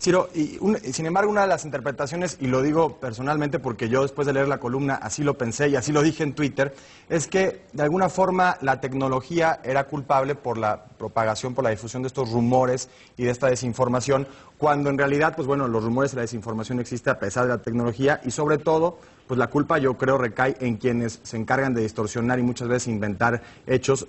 Ciro, sin embargo, una de las interpretaciones, y lo digo personalmente porque yo después de leer la columna así lo pensé y así lo dije en Twitter, es que de alguna forma la tecnología era culpable por la propagación, por la difusión de estos rumores y de esta desinformación, cuando en realidad, pues bueno, los rumores y la desinformación existen a pesar de la tecnología y sobre todo, pues la culpa yo creo recae en quienes se encargan de distorsionar y muchas veces inventar hechos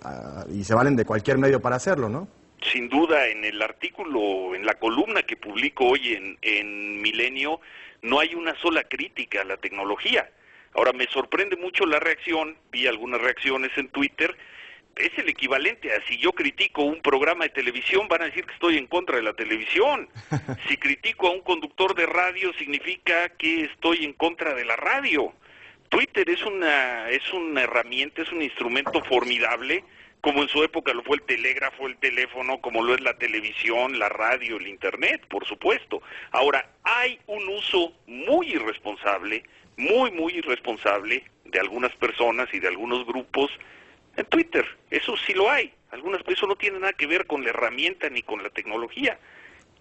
y se valen de cualquier medio para hacerlo, ¿no? Sin duda, en el artículo, en la columna que publico hoy en Milenio, no hay una sola crítica a la tecnología. Ahora, me sorprende mucho la reacción, vi algunas reacciones en Twitter, es el equivalente a si yo critico un programa de televisión, van a decir que estoy en contra de la televisión. Si critico a un conductor de radio, significa que estoy en contra de la radio. Twitter es una herramienta, es un instrumento formidable, como en su época lo fue el telégrafo, el teléfono, como lo es la televisión, la radio, el internet, por supuesto. Ahora, hay un uso muy irresponsable, muy irresponsable de algunas personas y de algunos grupos en Twitter. Eso sí lo hay. Eso no tiene nada que ver con la herramienta ni con la tecnología.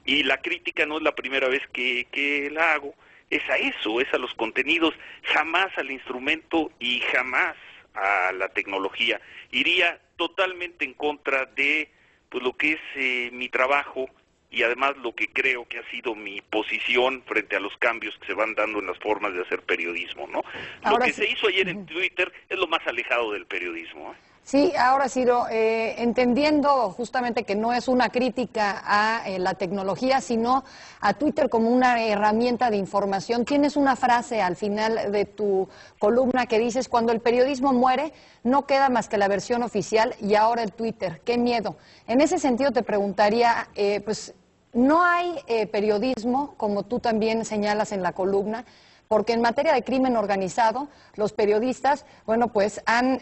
Y la crítica no es la primera vez que la hago. Es a eso, es a los contenidos, jamás al instrumento y jamás a la tecnología. Iría totalmente en contra de pues lo que es mi trabajo y además lo que creo que ha sido mi posición frente a los cambios que se van dando en las formas de hacer periodismo, ¿no? Lo que se hizo ayer en Twitter es lo más alejado del periodismo, ¿eh? Sí, ahora Ciro, entendiendo justamente que no es una crítica a la tecnología, sino a Twitter como una herramienta de información, tienes una frase al final de tu columna que dices, cuando el periodismo muere, no queda más que la versión oficial y ahora el Twitter. ¡Qué miedo! En ese sentido te preguntaría, pues, no hay periodismo, como tú también señalas en la columna, porque en materia de crimen organizado, los periodistas, bueno, pues han,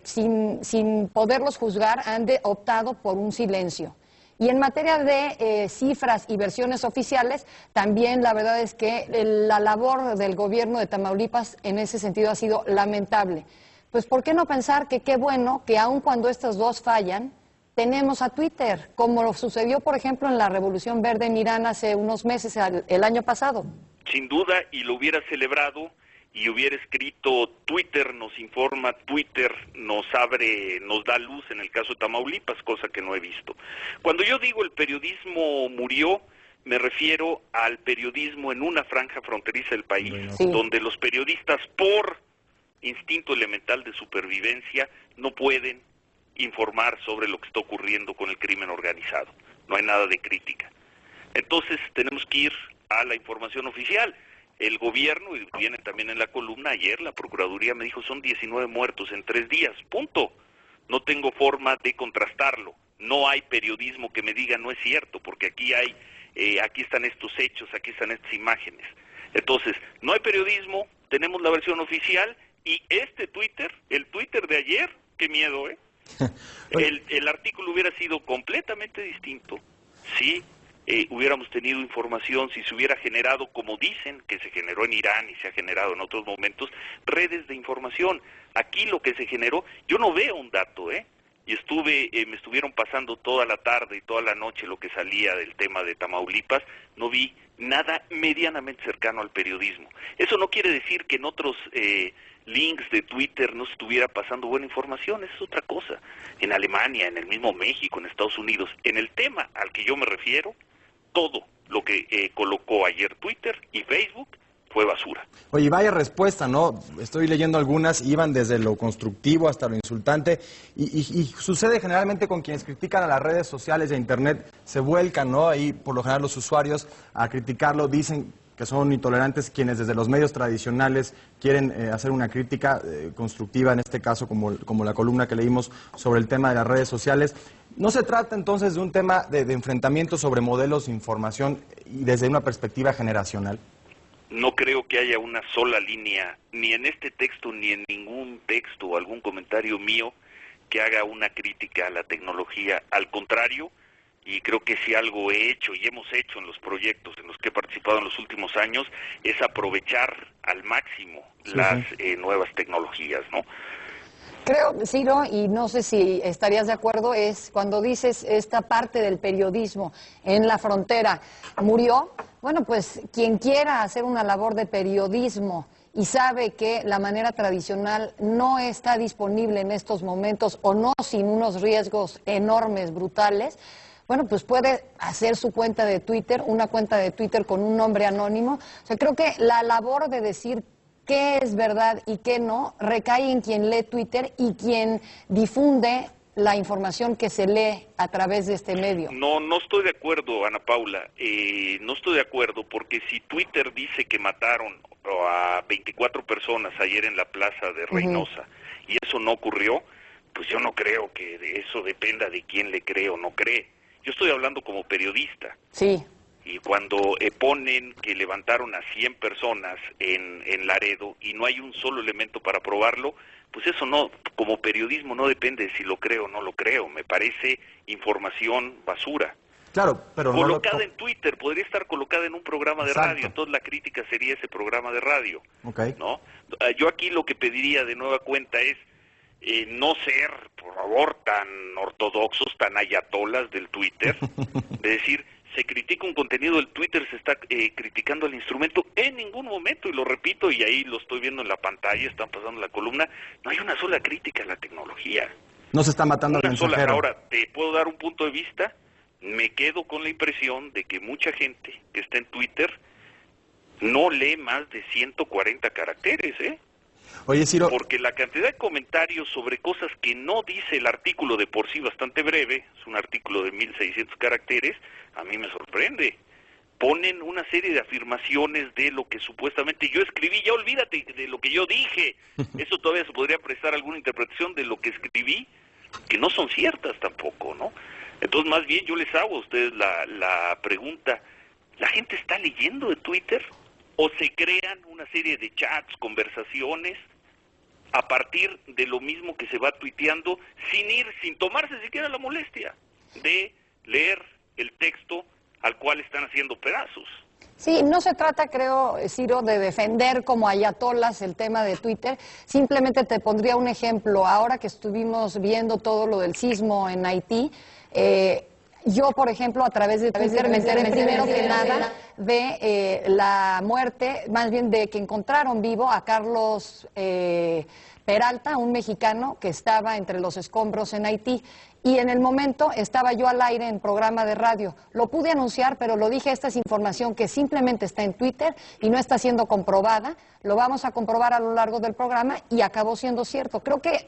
sin poderlos juzgar, han optado por un silencio. Y en materia de cifras y versiones oficiales, también la verdad es que la labor del gobierno de Tamaulipas en ese sentido ha sido lamentable. Pues, ¿por qué no pensar que qué bueno que aun cuando estos dos fallan, tenemos a Twitter, como lo sucedió, por ejemplo, en la Revolución Verde en Irán hace unos meses, el año pasado? Sin duda, y lo hubiera celebrado y hubiera escrito Twitter nos informa, Twitter nos abre, nos da luz en el caso de Tamaulipas, cosa que no he visto. Cuando yo digo el periodismo murió, me refiero al periodismo en una franja fronteriza del país, sí, donde los periodistas por instinto elemental de supervivencia no pueden informar sobre lo que está ocurriendo con el crimen organizado. No hay nada de crítica. Entonces tenemos que ir a la información oficial. El gobierno, y viene también en la columna, ayer la Procuraduría me dijo son 19 muertos en 3 días, punto. No tengo forma de contrastarlo. No hay periodismo que me diga no es cierto, porque aquí están estos hechos, aquí están estas imágenes. Entonces, no hay periodismo, tenemos la versión oficial y este Twitter, el Twitter de ayer, qué miedo, ¿eh? El artículo hubiera sido completamente distinto, sí. Hubiéramos tenido información, si se hubiera generado, como dicen, que se generó en Irán y se ha generado en otros momentos, redes de información. Aquí lo que se generó, yo no veo un dato, y me estuvieron pasando toda la tarde y toda la noche lo que salía del tema de Tamaulipas, no vi nada medianamente cercano al periodismo. Eso no quiere decir que en otros links de Twitter no estuviera pasando buena información, eso es otra cosa. En Alemania, en el mismo México, en Estados Unidos, en el tema al que yo me refiero, todo lo que colocó ayer Twitter y Facebook fue basura. Oye, vaya respuesta, ¿no? Estoy leyendo algunas, iban desde lo constructivo hasta lo insultante, y sucede generalmente con quienes critican a las redes sociales e Internet, se vuelcan, ¿no? Ahí, por lo general, los usuarios a criticarlo, dicen que son intolerantes quienes desde los medios tradicionales quieren hacer una crítica constructiva, en este caso como la columna que leímos sobre el tema de las redes sociales. ¿No se trata entonces de un tema de enfrentamiento sobre modelos de información y desde una perspectiva generacional? No creo que haya una sola línea, ni en este texto, ni en ningún texto o algún comentario mío que haga una crítica a la tecnología. Al contrario, y creo que si algo he hecho y hemos hecho en los proyectos en los que he participado en los últimos años, es aprovechar al máximo las nuevas tecnologías, ¿no? Creo, Ciro, y no sé si estarías de acuerdo, es cuando dices esta parte del periodismo en la frontera murió. Bueno, pues quien quiera hacer una labor de periodismo y sabe que la manera tradicional no está disponible en estos momentos o no sin unos riesgos enormes, brutales, bueno, pues puede hacer su cuenta de Twitter, una cuenta de Twitter con un nombre anónimo. O sea, creo que la labor de decir qué es verdad y qué no recae en quien lee Twitter y quien difunde la información que se lee a través de este medio. No estoy de acuerdo, Ana Paula. No estoy de acuerdo porque si Twitter dice que mataron a 24 personas ayer en la plaza de Reynosa y eso no ocurrió, pues yo no creo que de eso dependa de quién le cree o no cree. Yo estoy hablando como periodista. Sí. Y cuando ponen que levantaron a 100 personas en Laredo y no hay un solo elemento para probarlo, pues eso no, como periodismo no depende de si lo creo o no lo creo. Me parece información basura. Claro, pero colocada en Twitter, podría estar colocada en un programa de radio, entonces la crítica sería ese programa de radio. Okay. ¿No? Yo aquí lo que pediría de nueva cuenta es no ser, por favor, tan ortodoxos, tan ayatolas del Twitter, de decir, se critica un contenido del Twitter, se está criticando el instrumento, en ningún momento, y lo repito, y ahí lo estoy viendo en la pantalla, están pasando la columna, no hay una sola crítica a la tecnología. No se está matando al mensajero. Sola. Ahora, ¿te puedo dar un punto de vista? Me quedo con la impresión de que mucha gente que está en Twitter no lee más de 140 caracteres, ¿eh? Oye, Ciro, porque la cantidad de comentarios sobre cosas que no dice el artículo de por sí bastante breve, es un artículo de 1600 caracteres, a mí me sorprende. Ponen una serie de afirmaciones de lo que supuestamente yo escribí, ya olvídate de lo que yo dije, eso todavía se podría prestar alguna interpretación de lo que escribí, que no son ciertas tampoco, ¿no? Entonces, más bien yo les hago a ustedes la pregunta, ¿la gente está leyendo de Twitter? ¿O se crean una serie de chats, conversaciones, a partir de lo mismo que se va tuiteando, sin tomarse siquiera la molestia de leer el texto al cual están haciendo pedazos? Sí, no se trata, creo, Ciro, de defender como ayatolas el tema de Twitter. Simplemente te pondría un ejemplo. Ahora que estuvimos viendo todo lo del sismo en Haití, yo, por ejemplo, a través de Twitter me enteré primero que nada de la muerte, más bien de que encontraron vivo a Carlos Peralta, un mexicano que estaba entre los escombros en Haití. Y en el momento estaba yo al aire en programa de radio. Lo pude anunciar, pero lo dije, esta es información que simplemente está en Twitter y no está siendo comprobada. Lo vamos a comprobar a lo largo del programa y acabó siendo cierto. Creo que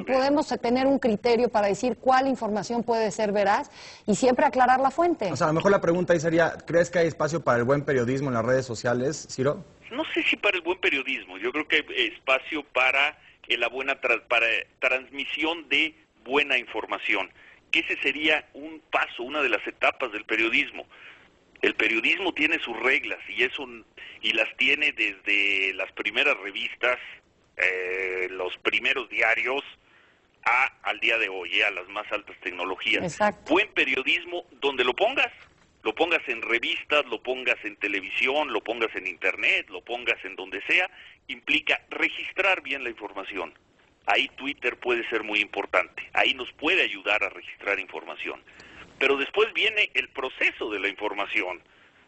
podemos tener un criterio para decir cuál información puede ser veraz y siempre aclarar la fuente. O sea, a lo mejor la pregunta ahí sería, ¿crees que hay espacio para el buen periodismo en las redes sociales, Ciro? No sé si para el buen periodismo. Yo creo que hay espacio para la buena para transmisión de buena información, que ese sería un paso, una de las etapas del periodismo. El periodismo tiene sus reglas y las tiene desde las primeras revistas, los primeros diarios, al día de hoy, a las más altas tecnologías. Exacto. Buen periodismo, donde lo pongas en revistas, lo pongas en televisión, lo pongas en internet, lo pongas en donde sea, implica registrar bien la información. Ahí Twitter puede ser muy importante, ahí nos puede ayudar a registrar información. Pero después viene el proceso de la información,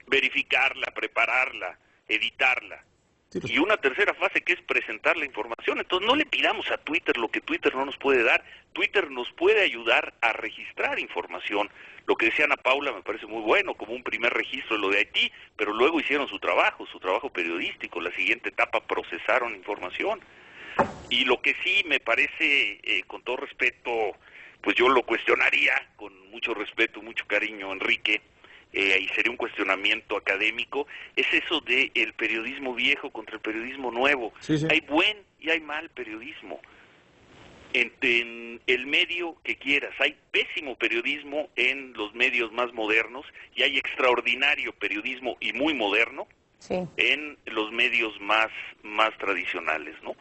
verificarla, prepararla, editarla. Sí, pues. Y una tercera fase que es presentar la información. Entonces no le pidamos a Twitter lo que Twitter no nos puede dar. Twitter nos puede ayudar a registrar información. Lo que decía Ana Paula me parece muy bueno, como un primer registro de lo de Haití, pero luego hicieron su trabajo periodístico. La siguiente etapa procesaron información. Y lo que sí me parece, con todo respeto, pues yo lo cuestionaría, con mucho respeto, mucho cariño, Enrique, y sería un cuestionamiento académico, es eso de el periodismo viejo contra el periodismo nuevo. Sí, sí. Hay buen y hay mal periodismo. En el medio que quieras, hay pésimo periodismo en los medios más modernos y hay extraordinario periodismo y muy moderno en los medios más tradicionales, ¿no?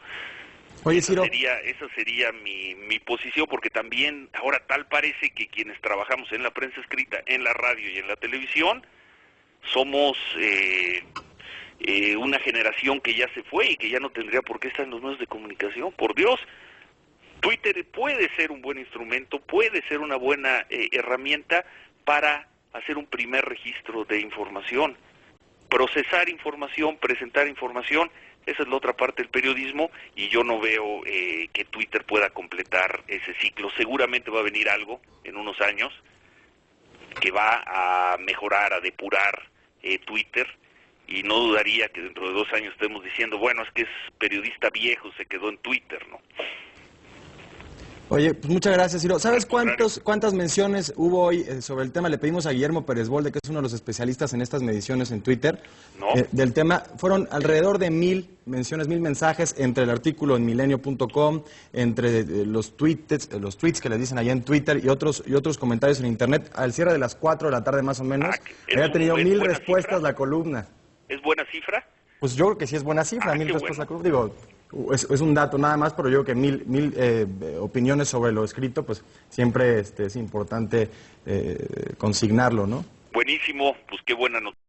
Oye, Ciro, esa sería mi posición, porque también ahora tal parece que quienes trabajamos en la prensa escrita, en la radio y en la televisión, somos una generación que ya se fue y que ya no tendría por qué estar en los medios de comunicación. Por Dios, Twitter puede ser un buen instrumento, puede ser una buena herramienta para hacer un primer registro de información, procesar información, presentar información. Esa es la otra parte del periodismo y yo no veo que Twitter pueda completar ese ciclo. Seguramente va a venir algo en unos años que va a mejorar, a depurar Twitter, y no dudaría que dentro de 2 años estemos diciendo, bueno, es que es periodista viejo, se quedó en Twitter, ¿no? Oye, pues muchas gracias, Ciro. ¿Sabes cuántas menciones hubo hoy sobre el tema? Le pedimos a Guillermo Pérez Bolde, que es uno de los especialistas en estas mediciones en Twitter, ¿no? Del tema. Fueron alrededor de 1000 menciones, 1000 mensajes entre el artículo en milenio.com, entre los tweets que le dicen allá en Twitter y otros comentarios en Internet. Al cierre de las 4 de la tarde más o menos, había tenido 1000 respuestas la columna. ¿Es buena cifra? Pues yo creo que sí es buena cifra, 1000 respuestas la columna. Digo, es un dato nada más, pero yo creo que 1000 opiniones sobre lo escrito, pues siempre es importante consignarlo, ¿no? Buenísimo, pues qué buena noticia.